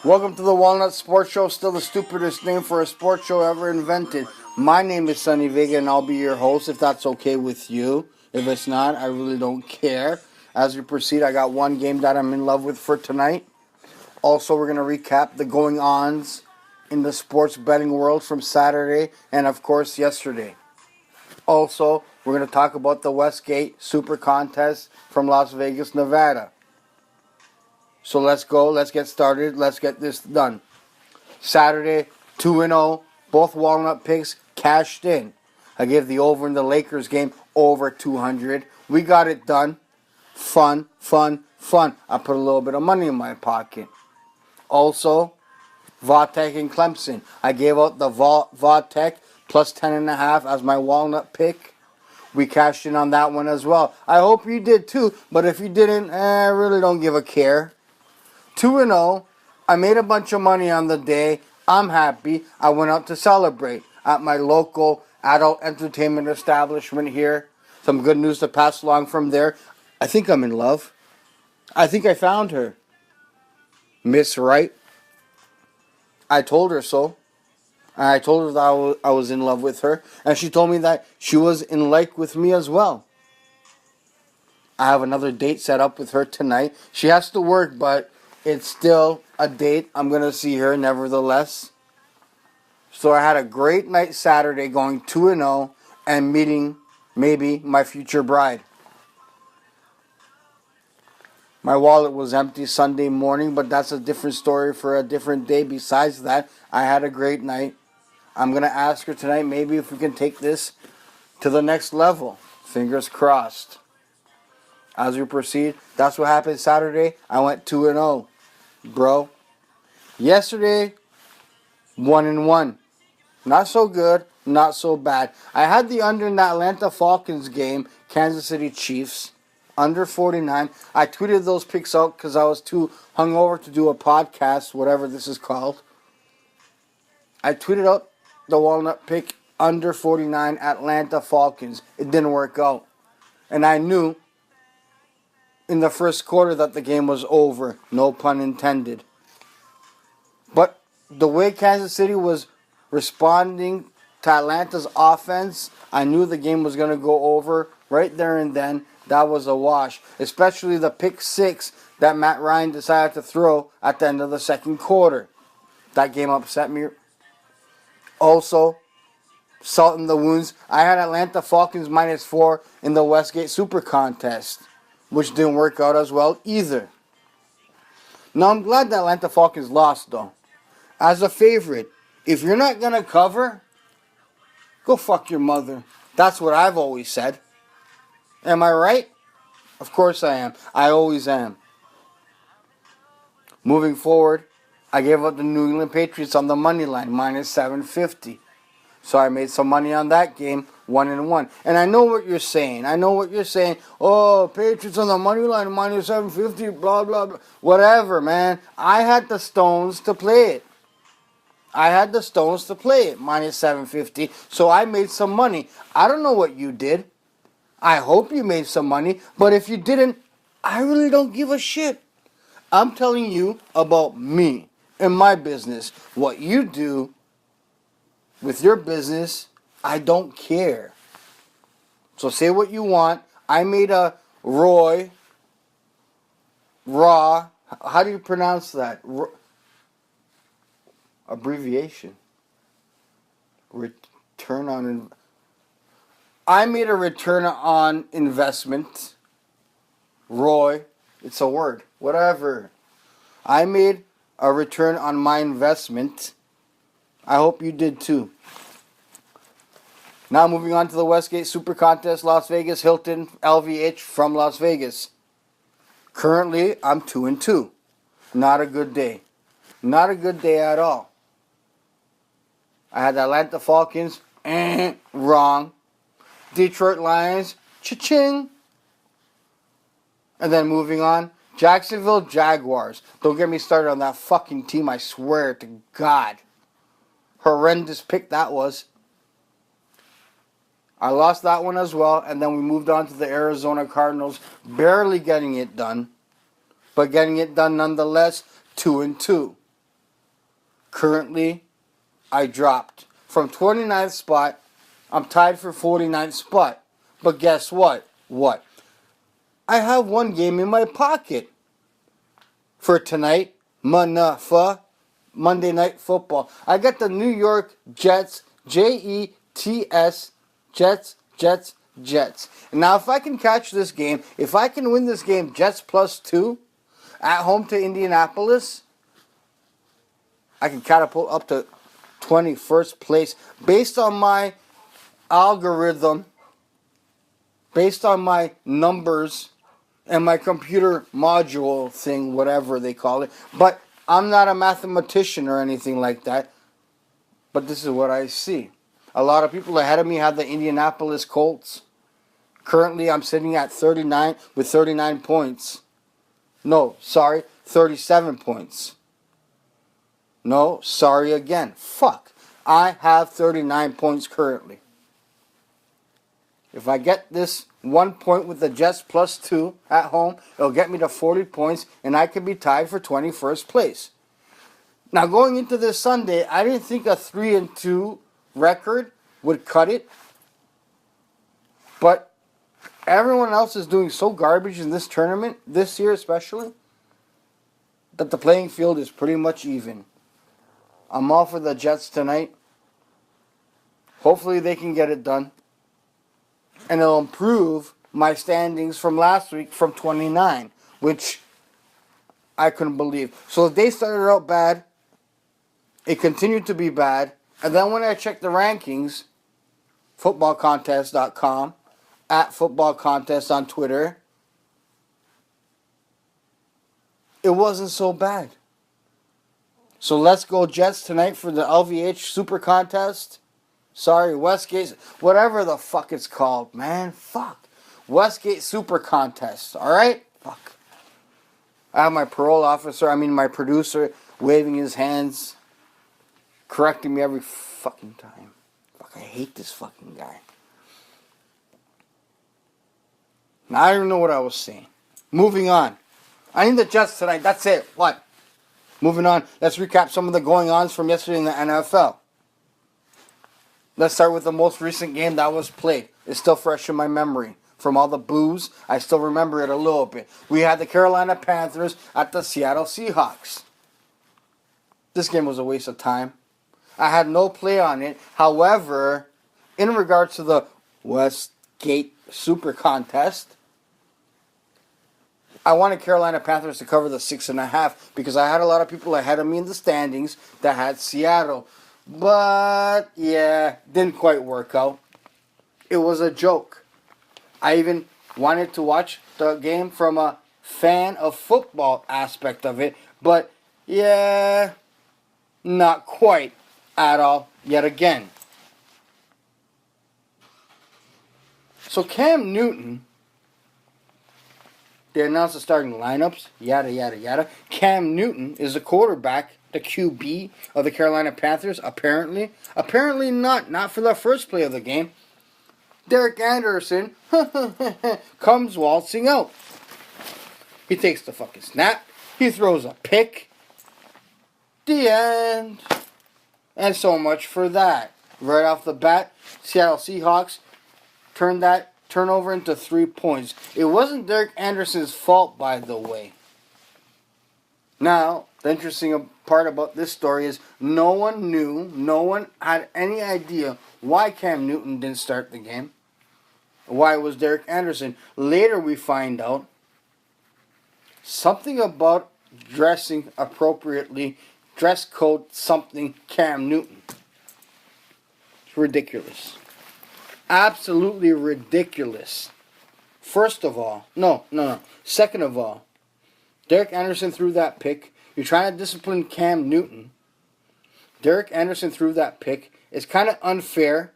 Welcome to the Walnut Sports Show, still the stupidest name for a sports show ever invented. My name is Sonny Vega, and I'll be your host, if that's okay with you. If it's not, I really don't care. As we proceed, I got one game that I'm in love with for tonight. Also, we're going to recap the going-ons in the sports betting world from Saturday and, of course, yesterday. Also, we're going to talk about the Westgate Super Contest from Las Vegas, Nevada. So let's go. Let's get started. Let's get this done. Saturday, 2-0. Both Walnut picks cashed in. I gave the over in the Lakers game over 200. We got it done. Fun. I put a little bit of money in my pocket. Also, Vautech and Clemson. I gave out the Vautech plus 10.5 as my Walnut pick. We cashed in on that one as well. I hope you did too, but if you didn't, I really don't give a care. 2-0. I made a bunch of money on the day. I'm happy. I went out to celebrate at my local adult entertainment establishment here. Some good news to pass along from there. I think I'm in love. I think I found her. Miss Right. I told her so. I told her that I was in love with her. And she told me that she was in like with me as well. I have another date set up with her tonight. She has to work, but it's still a date. I'm going to see her nevertheless. So I had a great night Saturday going 2-0 and meeting maybe my future bride. My wallet was empty Sunday morning, but that's a different story for a different day. Besides that, I had a great night. I'm going to ask her tonight maybe if we can take this to the next level. Fingers crossed. As we proceed, that's what happened Saturday. I went 2-0. Bro. Yesterday, 1-1. Not so good, not so bad. I had the under in the Atlanta Falcons game, Kansas City Chiefs, under 49. I tweeted those picks out because I was too hungover to do a podcast, whatever this is called. I tweeted out the Walnut pick, under 49, Atlanta Falcons. It didn't work out. And I knew in the first quarter that the game was over. No pun intended. But the way Kansas City was responding to Atlanta's offense, I knew the game was going to go over right there and then. That was a wash. Especially the pick six that Matt Ryan decided to throw at the end of the second quarter. That game upset me. Also, salt in the wounds, I had Atlanta Falcons -4 in the Westgate Super Contest, which didn't work out as well either. Now, I'm glad the Atlanta Falcons lost, though. As a favorite, if you're not going to cover, go fuck your mother. That's what I've always said. Am I right? Of course I am. I always am. Moving forward, I gave up the New England Patriots on the money line, -750. So I made some money on that game, 1-1. And I know what you're saying. Oh, Patriots on the money line, -750, blah, blah, blah. Whatever, man. I had the stones to play it. -750. So I made some money. I don't know what you did. I hope you made some money. But if you didn't, I really don't give a shit. I'm telling you about me and my business. What you do with your business, I don't care. So say what you want. I made a raw, how do you pronounce that? Abbreviation. I made a return on investment. Roy, it's a word. Whatever. I made a return on my investment. I hope you did too. Now moving on to the Westgate Super Contest, Las Vegas, Hilton, LVH from Las Vegas. Currently, I'm 2-2. Not a good day. Not a good day at all. I had the Atlanta Falcons, wrong. Detroit Lions, cha-ching. And then moving on, Jacksonville Jaguars. Don't get me started on that fucking team, I swear to God. Horrendous pick that was. I lost that one as well, and then we moved on to the Arizona Cardinals, barely getting it done, but getting it done nonetheless, 2-2. Currently, I dropped from 29th spot. I'm tied for 49th spot. But guess what? What? I have one game in my pocket for tonight, Monday Night Football. I got the New York Jets, Jets, Jets. Now, if I can catch this game, if I can win this game, Jets +2 at home to Indianapolis, I can catapult up to 21st place based on my algorithm, based on my numbers, and my computer module thing, whatever they call it. But I'm not a mathematician or anything like that. But this is what I see. A lot of people ahead of me have the Indianapolis Colts. Currently, I'm sitting at 39 with 39 points. No, sorry, 37 points. No, sorry again. Fuck. I have 39 points currently. If I get this 1 point with the Jets +2 at home, it'll get me to 40 points, and I could be tied for 21st place. Now, going into this Sunday, I didn't think a 3-2 record would cut it, but everyone else is doing so garbage in this tournament, this year especially, that the playing field is pretty much even. I'm all for the Jets tonight. Hopefully they can get it done. And it'll improve my standings from last week from 29, which I couldn't believe. So if they started out bad, it continued to be bad. And then when I checked the rankings, footballcontest.com, at footballcontest on Twitter, it wasn't so bad. So let's go Jets tonight for the LVH Super Contest. Sorry, Westgate, whatever the fuck it's called, man. Fuck. Westgate Super Contest, alright? Fuck. I have my my producer, waving his hands, correcting me every fucking time. Fuck, I hate this fucking guy. Now, I don't even know what I was saying. Moving on. I need the Jets tonight. That's it. What? Moving on. Let's recap some of the going-ons from yesterday in the NFL. Let's start with the most recent game that was played. It's still fresh in my memory. From all the boos, I still remember it a little bit. We had the Carolina Panthers at the Seattle Seahawks. This game was a waste of time. I had no play on it. However, in regards to the Westgate Super Contest, I wanted Carolina Panthers to cover the 6.5 because I had a lot of people ahead of me in the standings that had Seattle. But, yeah, didn't quite work out. It was a joke. I even wanted to watch the game from a fan of football aspect of it. But, yeah, not quite at all yet again. So Cam Newton, they announced the starting lineups, yada, yada, yada. Cam Newton is the quarterback, the QB of the Carolina Panthers, apparently. Apparently not for the first play of the game. Derek Anderson comes waltzing out. He takes the fucking snap. He throws a pick. The end. And so much for that. Right off the bat, Seattle Seahawks turned that turnover into 3 points. It wasn't Derek Anderson's fault, by the way. Now, the interesting part about this story is no one had any idea why Cam Newton didn't start the game. Why it was Derek Anderson. Later we find out something about dressing appropriately, dress code something Cam Newton. It's ridiculous. Absolutely ridiculous. Second of all, Derek Anderson threw that pick. You're trying to discipline Cam Newton. Derek Anderson threw that pick. It's kind of unfair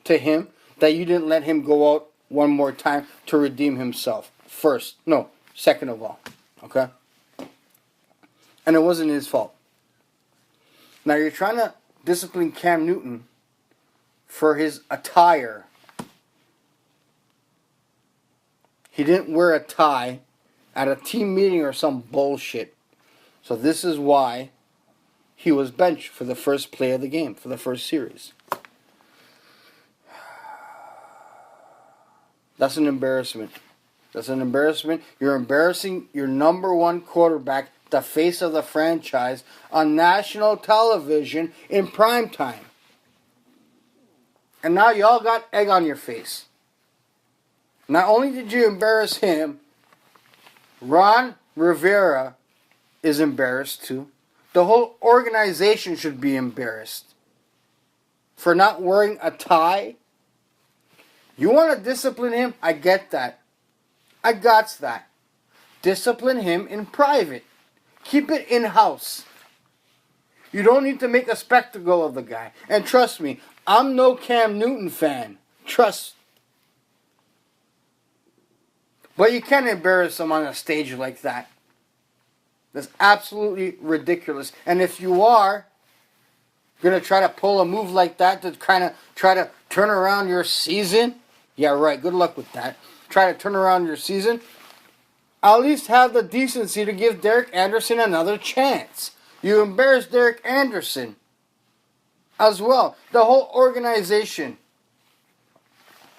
to him that you didn't let him go out one more time to redeem himself. Second of all. Okay? And it wasn't his fault. Now you're trying to discipline Cam Newton for his attire. He didn't wear a tie at a team meeting or some bullshit. So this is why he was benched for the first play of the game, for the first series. That's an embarrassment. That's an embarrassment. You're embarrassing your number one quarterback, the face of the franchise, on national television in prime time. And now y'all got egg on your face. Not only did you embarrass him, Ron Rivera is embarrassed too. The whole organization should be embarrassed for not wearing a tie. You want to discipline him? I get that. I got that. Discipline him in private. Keep it in-house. You don't need to make a spectacle of the guy. And trust me, I'm no Cam Newton fan. Trust. But you can't embarrass him on a stage like that. That's absolutely ridiculous. And if you are going to try to pull a move like that to kind of try to turn around your season, yeah, right, good luck with that. Try to turn around your season, at least have the decency to give Derek Anderson another chance. You embarrassed Derek Anderson as well. The whole organization,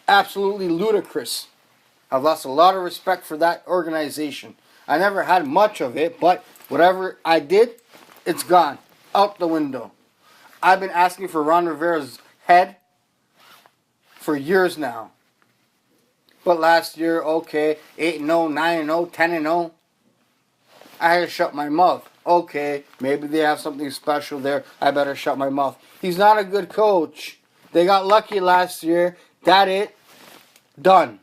absolutely ludicrous. I've lost a lot of respect for that organization. I never had much of it, but whatever I did, it's gone. Out the window. I've been asking for Ron Rivera's head for years now. But last year, okay, 8-0, 9-0, 10-0. I had to shut my mouth. Okay, maybe they have something special there. I better shut my mouth. He's not a good coach. They got lucky last year. That it. Done.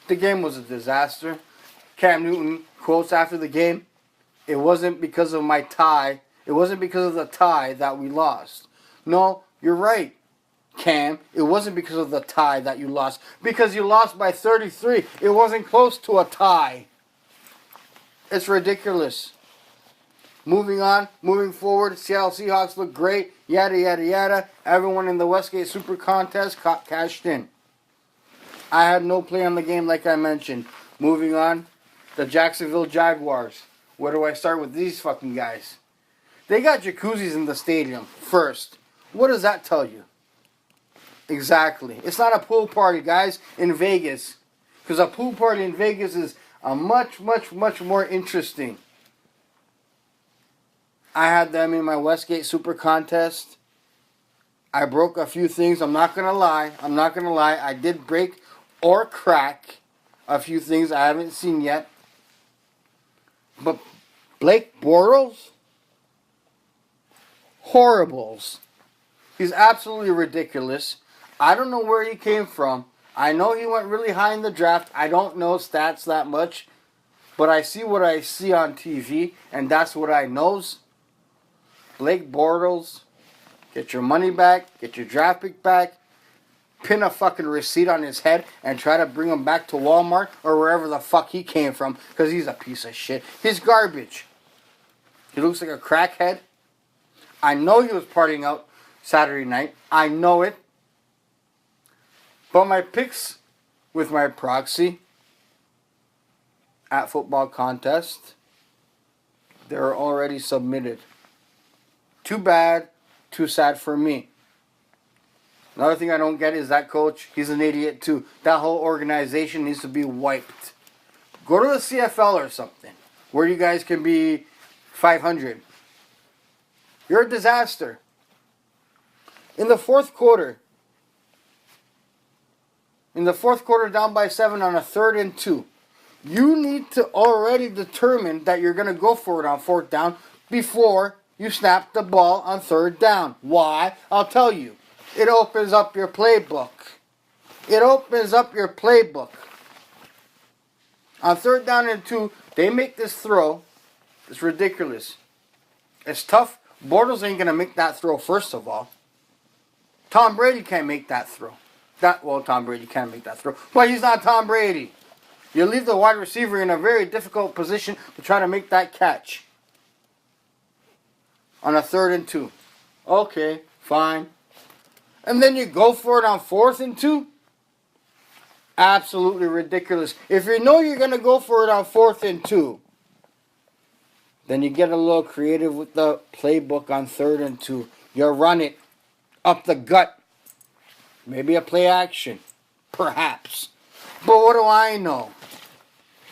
The game was a disaster. Cam Newton quotes after the game, it wasn't because of my tie. It wasn't because of the tie that we lost. No, you're right, Cam. It wasn't because of the tie that you lost. Because you lost by 33. It wasn't close to a tie. It's ridiculous. Moving on, moving forward, Seattle Seahawks look great. Yada, yada, yada. Everyone in the Westgate Super Contest cashed in. I had no play on the game like I mentioned. Moving on, the Jacksonville Jaguars. Where do I start with these fucking guys? They got jacuzzis in the stadium first. What does that tell you? Exactly. It's not a pool party, guys, in Vegas. Because a pool party in Vegas is a much, much, much more interesting. I had them in my Westgate Super Contest. I broke a few things. I'm not going to lie. I did break or crack a few things I haven't seen yet. But Blake Bortles? Horribles. He's absolutely ridiculous. I don't know where he came from. I know he went really high in the draft. I don't know stats that much. But I see what I see on TV, and that's what I knows. Blake Bortles, get your money back, get your draft pick back, pin a fucking receipt on his head, and try to bring him back to Walmart or wherever the fuck he came from, because he's a piece of shit. He's garbage. He looks like a crackhead. I know he was partying out Saturday night. I know it. But my picks with my proxy at football contest, they're already submitted. Too bad, too sad for me. Another thing I don't get is that coach, he's an idiot too. That whole organization needs to be wiped. Go to the CFL or something, where you guys can be 500. You're a disaster. In the fourth quarter down by 7 on a 3rd and 2, you need to already determine that you're going to go for it on 4th down before you snap the ball on 3rd down. Why? I'll tell you. It opens up your playbook. On 3rd down and 2, they make this throw. It's ridiculous. It's tough. Bortles ain't going to make that throw, first of all. Tom Brady can't make that throw. Tom Brady can make that throw, but he's not Tom Brady. You leave the wide receiver in a very difficult position to try to make that catch on a 3rd and 2. Okay, fine. And then you go for it on 4th and 2? Absolutely ridiculous. If you know you're going to go for it on 4th and 2, Then you get a little creative with the playbook on 3rd and 2. You run it up the gut. Maybe a play action. Perhaps. But what do I know?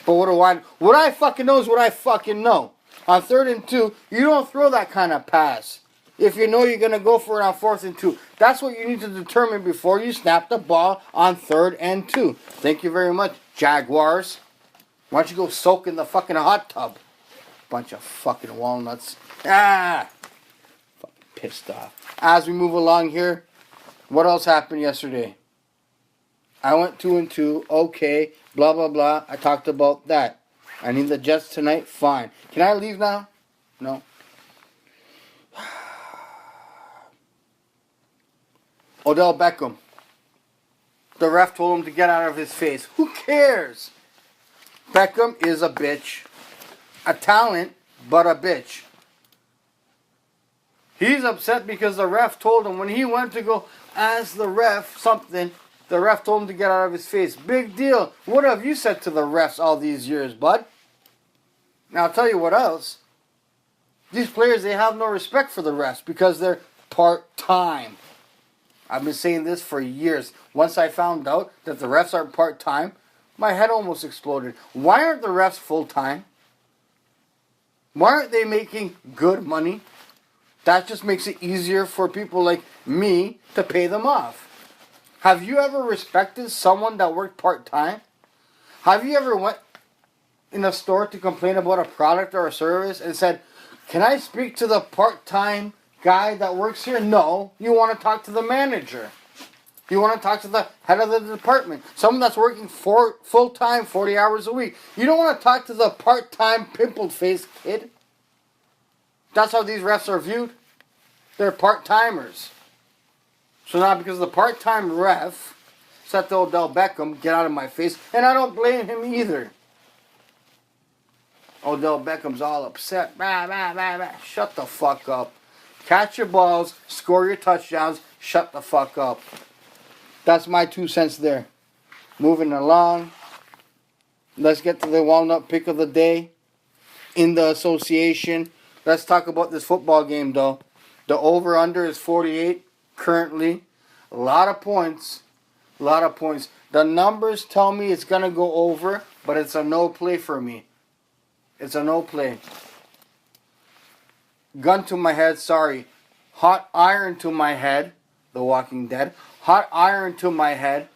What I fucking know is what I fucking know. On 3rd and 2, you don't throw that kind of pass. If you know you're going to go for it on 4th and 2. That's what you need to determine before you snap the ball on 3rd and 2. Thank you very much, Jaguars. Why don't you go soak in the fucking hot tub? Bunch of fucking walnuts. Fucking pissed off. As we move along here, what else happened yesterday? I went 2 and 2. Okay. Blah, blah, blah. I talked about that. I need the Jets tonight. Fine. Can I leave now? No. Odell Beckham. The ref told him to get out of his face. Who cares? Beckham is a bitch. A talent, but a bitch. He's upset because the ref told him when he went to go ask the ref something, the ref told him to get out of his face. Big deal. What have you said to the refs all these years, bud? Now, I'll tell you what else. These players, they have no respect for the refs because they're part-time. I've been saying this for years. Once I found out that the refs are part-time, my head almost exploded. Why aren't the refs full-time? Why aren't they making good money? That just makes it easier for people like me to pay them off. Have you ever respected someone that worked part-time? Have you ever went in a store to complain about a product or a service and said, can I speak to the part-time guy that works here? No. You want to talk to the manager. You want to talk to the head of the department. Someone that's working full-time, 40 hours a week. You don't want to talk to the part-time pimple-faced kid. That's how these refs are viewed. They're part-timers. So now because the part-time ref said to Odell Beckham, get out of my face, and I don't blame him either. Odell Beckham's all upset. Bah, bah, bah, bah. Shut the fuck up. Catch your balls, score your touchdowns, shut the fuck up. That's my 2 cents there. Moving along. Let's get to the Walnut pick of the day. In the association. Let's talk about this football game though. The over-under is 48 currently. A lot of points. A lot of points. The numbers tell me it's going to go over, but it's a no play for me. It's a no play. Gun to my head, sorry. Hot iron to my head. The Walking Dead. Hot iron to my head.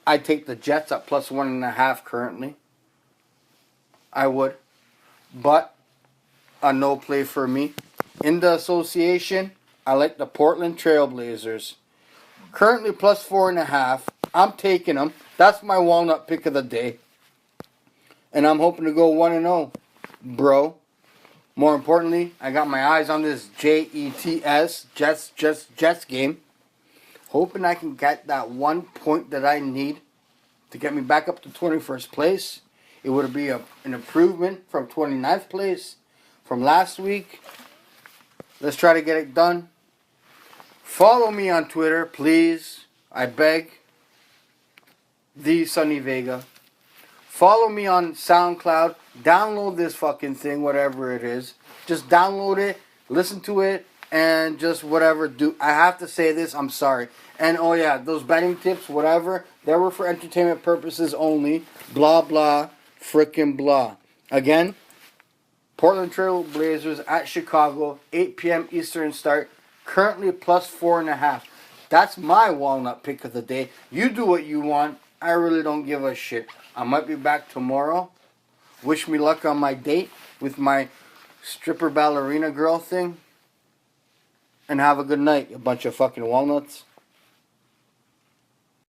I take the Jets at plus 1.5 currently. I would. But a no play for me. In the association, I like the Portland Trailblazers. Currently plus 4.5. I'm taking them. That's my Walnut pick of the day. And I'm hoping to go 1-0, bro. More importantly, I got my eyes on this Jets, Jets game. Hoping I can get that 1 point that I need to get me back up to 21st place. It would be an improvement from 29th place from last week. Let's try to get it done. Follow me on Twitter, please. I beg. The Sonny Vega. Follow me on SoundCloud. Download this fucking thing, whatever it is. Just download it, listen to it, and just whatever. Do I have to say this? I'm sorry. And oh yeah, those betting tips, whatever, they were for entertainment purposes only. Blah, blah, frickin' blah. Again, Portland Trail Blazers at Chicago, 8 p.m. Eastern start. Currently plus 4.5. That's my Walnut pick of the day. You do what you want. I really don't give a shit. I might be back tomorrow. Wish me luck on my date with my stripper ballerina girl thing. And have a good night, a bunch of fucking walnuts.